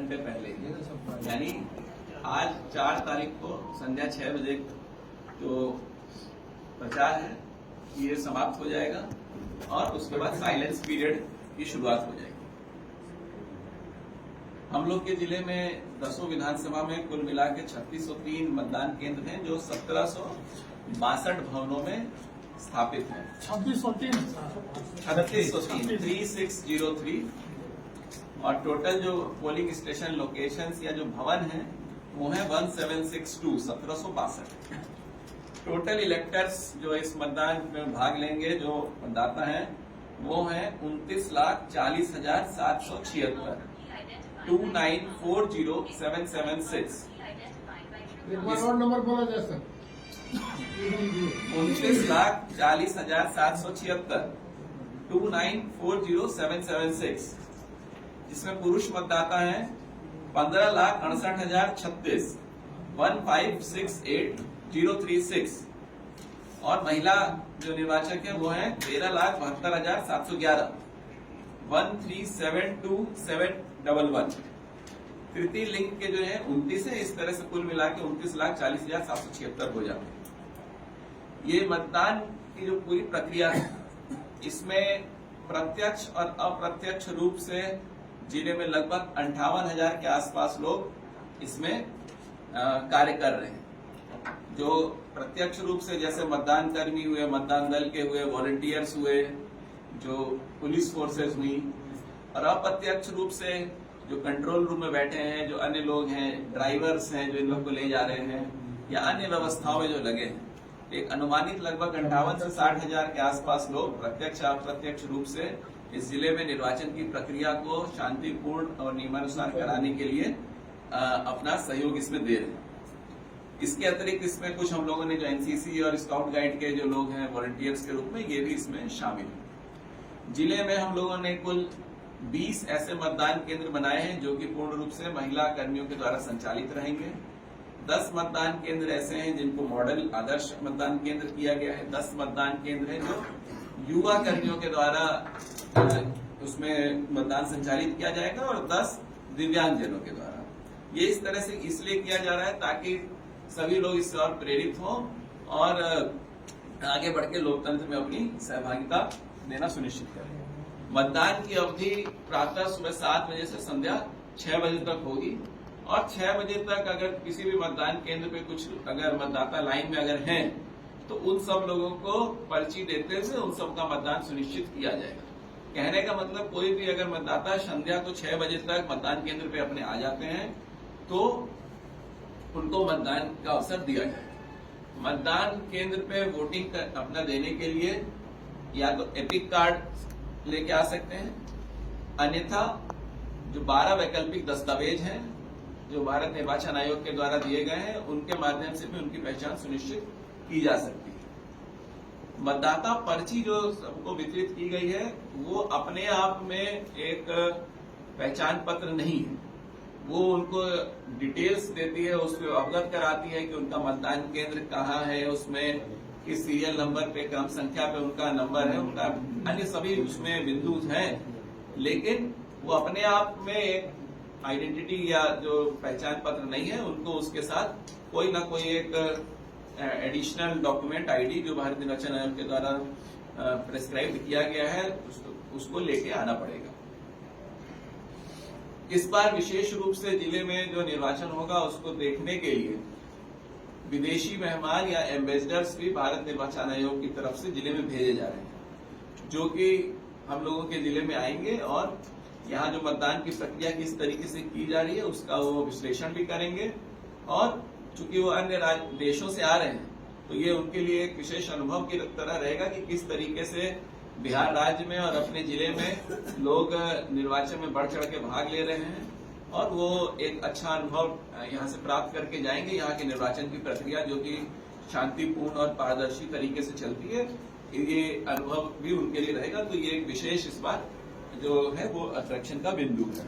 घंटे पहले, यानी आज 4 तारीख को संध्या 6 बजे जो प्रचार है ये समाप्त हो जाएगा और उसके बाद साइलेंस पीरियड की शुरुआत हो जाएगी। हम लोग के जिले में 10 विधानसभा में कुल मिला के 3603 मतदान केंद्र हैं जो 1762 भवनों में स्थापित हैं। 3603 और टोटल जो पोलिंग स्टेशन लोकेशंस या जो भवन हैं वो है 1762 1762। टोटल इलेक्टर्स जो इस मतदान में भाग लेंगे जो मतदाता हैं वो है 29,40,776 29,40,776। नंबर बोला जाए सर 29,40,776 29,40,776, जिसमें पुरुष मतदाता हैं 15,68,036 15,68,036 और महिला जो निर्वाचक है वो है 13,72,711 13,72,711। तृतीय लिंग के जो है 29 है। इस तरह से कुल मिला के 29,40,776 हो जाते हैं। ये मतदान की जो पूरी प्रक्रिया है इसमें प्रत्यक्ष और अप्रत्यक्ष रूप से जिले में लगभग 58,000 के आसपास लोग इसमें कार्य कर रहे हैं। जो प्रत्यक्ष रूप से जैसे मतदान कर्मी हुए, मतदान दल के हुए, वॉलंटियर्स हुए, जो पुलिस फोर्सेस हुई, और अप्रत्यक्ष रूप से जो कंट्रोल रूम में बैठे हैं, जो अन्य लोग हैं, ड्राइवर्स हैं जो इन लोग को ले जा रहे हैं, या अन्य व्यवस्थाओं में जो लगे हैं, एक अनुमानित लगभग 58 से 60,000 के आसपास लोग प्रत्यक्ष अप्रत्यक्ष रूप से इस जिले में निर्वाचन की प्रक्रिया को शांतिपूर्ण और नियमानुसार कराने के लिए अपना सहयोग इसमें दे रहे हैं। इसके अतिरिक्त इसमें कुछ हम लोगों ने जो एनसीसी और स्काउट गाइड के जो लोग हैं वॉलंटियर्स के रूप में, ये भी इसमें शामिल हैं। जिले में हम लोगों ने कुल 20 ऐसे मतदान केंद्र बनाए हैं जो कि पूर्ण रूप से महिला कर्मियों के द्वारा संचालित रहेंगे। 10 मतदान केंद्र ऐसे हैं जिनको मॉडल आदर्श मतदान केंद्र किया गया है। 10 मतदान केंद्र हैं जो युवा कर्मियों के द्वारा उसमें मतदान संचालित किया जाएगा और 10 दिव्यांगजनों के द्वारा। ये इस तरह से इसलिए किया जा रहा है ताकि सभी लोग इससे और प्रेरित हों और आगे बढ़ के लोकतंत्र में अपनी सहभागिता देना सुनिश्चित करें। मतदान की अवधि प्रातः सुबह 7 बजे से संध्या 6 बजे तक होगी और 6 बजे तक अगर किसी भी मतदान केंद्र पे कुछ अगर मतदाता लाइन में अगर हैं तो उन सब लोगों को पर्ची देते हुए उन सबका मतदान सुनिश्चित किया जाएगा। कहने का मतलब कोई भी अगर मतदाता संध्या को 6 बजे तक मतदान केंद्र पे अपने आ जाते हैं तो उनको मतदान का अवसर दिया जाएगा। मतदान केंद्र पे वोटिंग अपना देने के लिए या तो एपिक कार्ड लेके आ सकते हैं, अन्यथा जो 12 वैकल्पिक दस्तावेज हैं जो भारत निर्वाचन आयोग के द्वारा दिए गए हैं उनके माध्यम से भी उनकी पहचान सुनिश्चित की जा सकती है। मतदाता पर्ची जो सबको वितरित की गई है वो अपने आप में एक पहचान पत्र नहीं है, वो उनको डिटेल्स देती है, उसको अवगत कराती है कि उनका मतदान केंद्र कहाँ है, उसमें किस सीरियल नंबर पे, क्रम संख्या पे उनका नंबर है, उनका अन्य सभी उसमें बिंदु हैं, लेकिन वो अपने आप में एक आइडेंटिटी या जो पहचान पत्र नहीं है, उनको उसके साथ कोई ना कोई एक एडिशनल डॉक्यूमेंट आईडी जो भारत निर्वाचन आयोग के द्वारा प्रेस्क्राइब किया गया है उसको लेके आना पड़ेगा। इस बार विशेष रूप से जिले में जो निर्वाचन होगा उसको देखने के लिए विदेशी मेहमान या एम्बेसडर्स भी भारत निर्वाचन आयोग की तरफ से जिले में भेजे जा रहे हैं, जो कि हम लोगों के जिले में आएंगे और यहाँ जो मतदान की प्रक्रिया किस तरीके से की जा रही है उसका वो विश्लेषण भी करेंगे। और चूंकि वो अन्य देशों से आ रहे हैं तो ये उनके लिए एक विशेष अनुभव की तरह रहेगा कि किस तरीके से बिहार राज्य में और अपने जिले में लोग निर्वाचन में बढ़ चढ़ के भाग ले रहे हैं और वो एक अच्छा अनुभव यहाँ से प्राप्त करके जाएंगे। यहाँ के निर्वाचन की प्रक्रिया जो कि शांतिपूर्ण और पारदर्शी तरीके से चलती है, ये अनुभव भी उनके लिए रहेगा। तो ये एक विशेष इस बार जो है वो अट्रैक्शन का बिंदु है।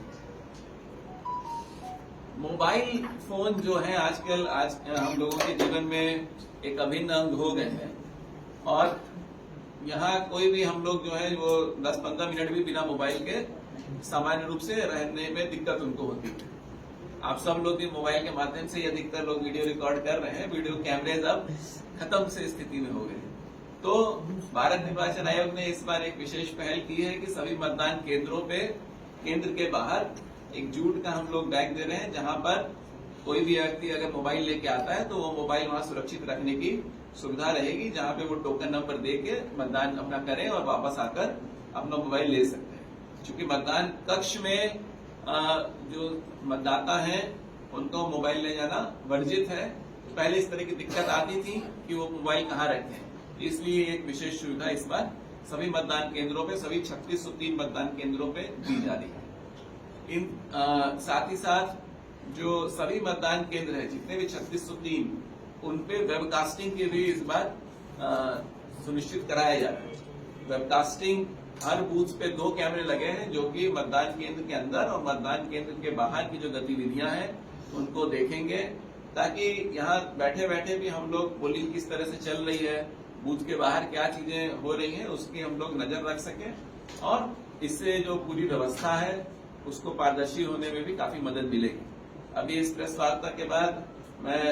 मोबाइल फोन जो है आजकल हम लोगों के जीवन में एक अभिन्न अंग हो गए हैं और यहाँ कोई भी हम लोग जो है वो 10-15 मिनट भी बिना मोबाइल के सामान्य रूप से रहने में दिक्कत उनको होती है। आप सब लोग भी मोबाइल के माध्यम से अधिकतर लोग वीडियो रिकॉर्ड कर रहे हैं। वीडियो कैमरेज अब खत्म से स्थिति में हो गए। तो भारत निर्वाचन आयोग ने इस बार एक विशेष पहल की है कि सभी मतदान केंद्रों पे केंद्र के बाहर एक जूट का हम लोग बैग दे रहे हैं, जहां पर कोई भी व्यक्ति अगर मोबाइल लेके आता है तो वो मोबाइल वहां सुरक्षित रखने की सुविधा रहेगी, जहां पे वो टोकन नंबर दे के मतदान अपना करें और वापस आकर अपना मोबाइल ले सकते हैं। क्योंकि मतदान कक्ष में जो मतदाता हैं उनको मोबाइल ले जाना वर्जित है। पहले इस तरह की दिक्कत आती थी कि वो मोबाइल कहाँ रखें, इसलिए एक विशेष सुविधा इस बार सभी मतदान केंद्रों पे, सभी 3603 मतदान केंद्रों पे दी जा रही है। साथ ही साथ जो सभी मतदान केंद्र है, जितने भी 3603, उन पे वेबकास्टिंग के भी इस बार सुनिश्चित कराया जा रहा है। वेबकास्टिंग हर बूथ पे 2 कैमरे लगे हैं, जो कि मतदान केंद्र के अंदर और मतदान केंद्र के बाहर की जो गतिविधियां हैं उनको देखेंगे, ताकि यहाँ बैठे बैठे भी हम लोग पोलिंग किस तरह से चल रही है, बूथ के बाहर क्या चीजें हो रही हैं, उसकी हम लोग नजर रख सकें और इससे जो पूरी व्यवस्था है उसको पारदर्शी होने में भी काफी मदद मिलेगी। अभी इस प्रेस वार्ता के बाद मैं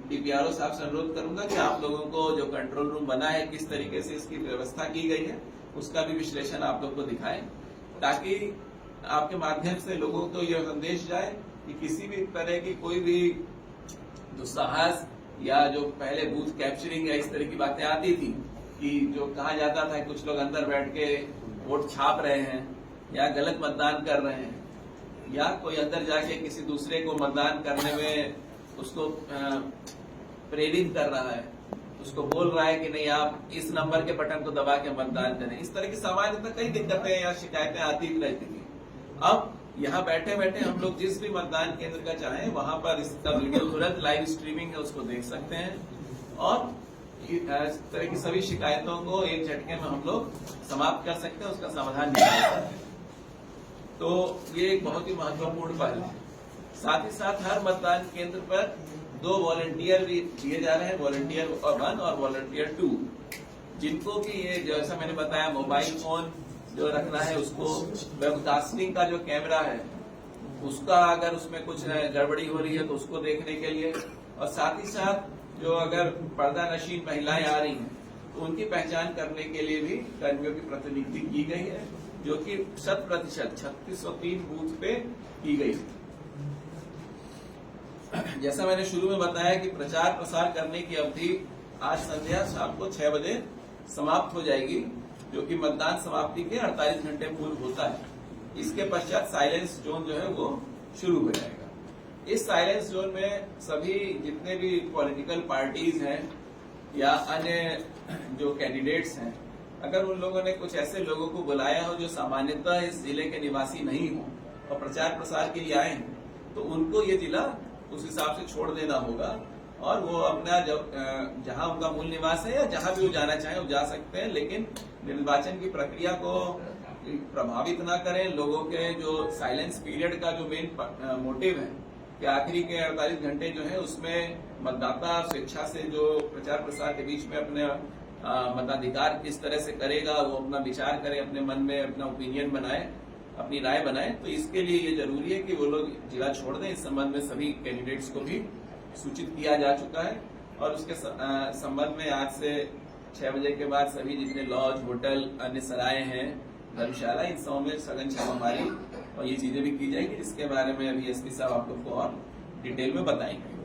डीपीआरओ साहब से अनुरोध करूंगा कि आप लोगों को जो कंट्रोल रूम बना है, किस तरीके से इसकी व्यवस्था की गई है, उसका भी विश्लेषण आप लोग को दिखाएं, ताकि आपके माध्यम से लोगों को यह संदेश जाए कि किसी भी तरह की कोई भी दुस्साहस या जो पहले बूथ कैप्चरिंग या इस तरह की बातें आती थी कि जो कहा जाता था कुछ लोग अंदर बैठ के वोट छाप रहे हैं या गलत मतदान कर रहे हैं, या कोई अंदर जाके किसी दूसरे को मतदान करने में उसको प्रेरित कर रहा है, उसको बोल रहा है कि नहीं आप इस नंबर के बटन को दबा के मतदान करें, इस तरह की सामान्यतः कई दिक्कतें या शिकायतें आती रहती थी। अब यहाँ बैठे बैठे हम लोग जिस भी मतदान केंद्र का चाहें वहां पर इसका वीडियो तुरंत लाइव स्ट्रीमिंग है, उसको देख सकते हैं और इस तरह की सभी शिकायतों को एक झटके में हम लोग समाप्त कर सकते हैं, उसका समाधान निकाल सकते हैं। तो ये एक बहुत ही महत्वपूर्ण पहल है। साथ ही साथ हर मतदान केंद्र पर 2 वॉलंटियर भी दिए जा रहे हैं, वॉलंटियर 1 और वॉलंटियर 2, जिनको कि ये जैसा मैंने बताया मोबाइल फोन जो रखना है, उसको वेबकास्टिंग का जो कैमरा है उसका अगर उसमें कुछ गड़बड़ी हो रही है तो उसको देखने के लिए, और साथ ही साथ जो अगर पर्दा नशीन महिलाएं आ रही हैं तो उनकी पहचान करने के लिए भी कर्मियों की प्रतिनियुक्ति की गई है, जो कि 100% 3603 बूथ पे की गई है। जैसा मैंने शुरू में बताया कि प्रचार प्रसार करने की अवधि आज संध्या शाम को 6 बजे समाप्त हो जाएगी, जो कि मतदान समाप्ति के 48 घंटे पूर्व होता है। इसके पश्चात साइलेंस जोन जो है वो शुरू हो जाएगा। इस साइलेंस जोन में सभी जितने भी पॉलिटिकल पार्टीज हैं या अन्य जो कैंडिडेट्स हैं, अगर उन लोगों ने कुछ ऐसे लोगों को बुलाया हो जो सामान्यतः इस जिले के निवासी नहीं हो और प्रचार प्रसार के लिए आए हैं, तो उनको ये जिला उस हिसाब से छोड़ देना होगा और वो अपना जहां उनका मूल निवास है या जहां भी वो जाना चाहे वो जा सकते हैं, लेकिन निर्वाचन की प्रक्रिया को प्रभावित ना करें। लोगों के जो साइलेंस पीरियड का जो मेन मोटिव है कि आखिरी के 48 घंटे जो है उसमें मतदाता स्वेच्छा से जो प्रचार प्रसार के बीच में अपने मताधिकार किस तरह से करेगा, वो अपना विचार करे, अपने मन में अपना ओपिनियन बनाए, अपनी राय बनाए। तो इसके लिए ये जरूरी है कि वो लोग जिला छोड़ दें। इस संबंध में सभी कैंडिडेट्स को भी सूचित किया जा चुका है और उसके संबंध में आज से 6 बजे के बाद सभी जितने लॉज, होटल, अन्य सराय हैं, धर्मशाला, इन सबों में सघन छापामारी और ये चीजें भी की जाएगी, जिसके बारे में अभी एसपी साहब आप लोग को और डिटेल में बताएंगे।